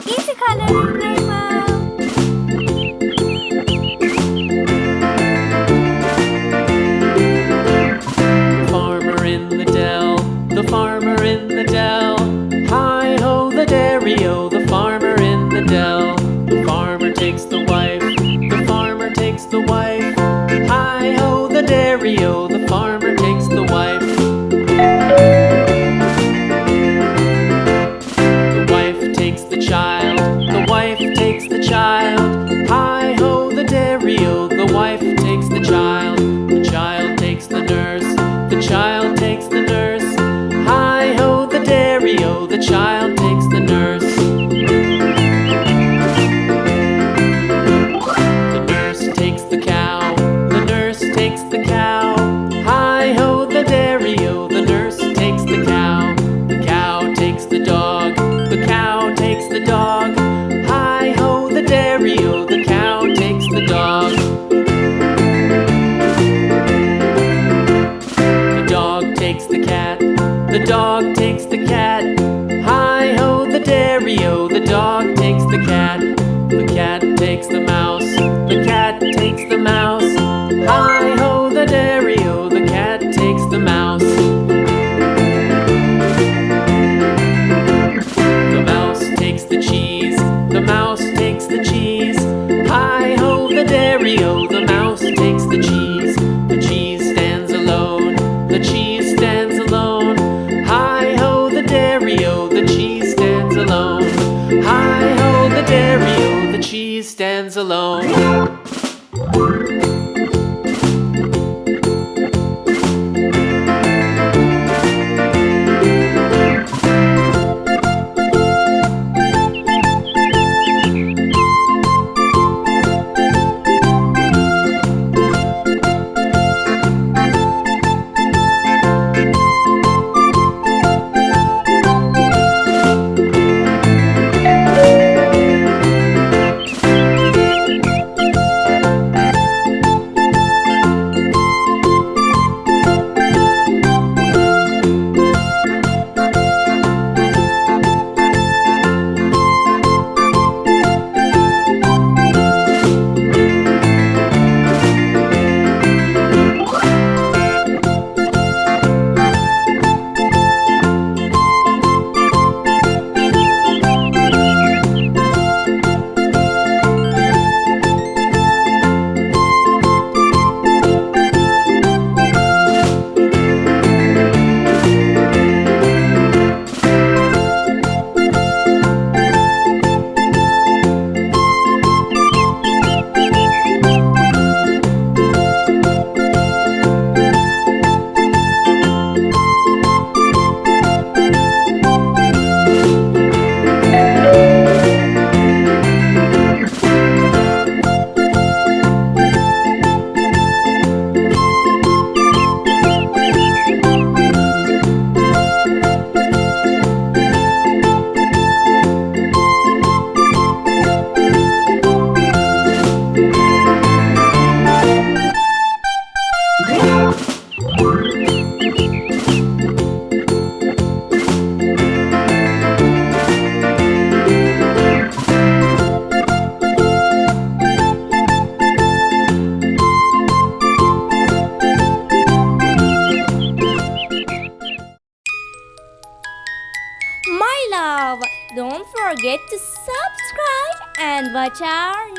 Easycoloring Rainbow. The farmer in the dell, the farmer in the dell. Hi-ho the dairy-o, the farmer in the dell. The farmer takes the wife, the farmer takes the wife. Hi-ho the dairy-o, the farmer takes the wife. The wife takes the child, the wife takes the child. Hi-ho the dairy-o, the wife takes the child. The child takes the nurse, the child takes the nurse. Hi-ho the dairy-o, the child takes the nurse. The nurse takes the cow, the nurse takes the cow. Hi-ho the dairy-o, the nurse takes the cow. The cow takes the dog, the cow takes the dog. Hi-ho the dairy-o, the cow takes the dog. The dog takes the cat, the dog takes the cat. Hi-ho the dairy-o, the dog takes the cat. The cat takes the mouse, the cat takes the mouse. Hi-ho the dairy-o, the cat takes the mouse. The mouse takes the cheese, the mouse takes the cheese. Hi-ho the dairy-o, the mouse takes the cheese. The cheese stands alone, the cheese stands alone. Hi-ho the dairy-o, the cheese stands alone. Hi-ho the dairy-o, the cheese stands alone. My love, don't forget to subscribe and watch our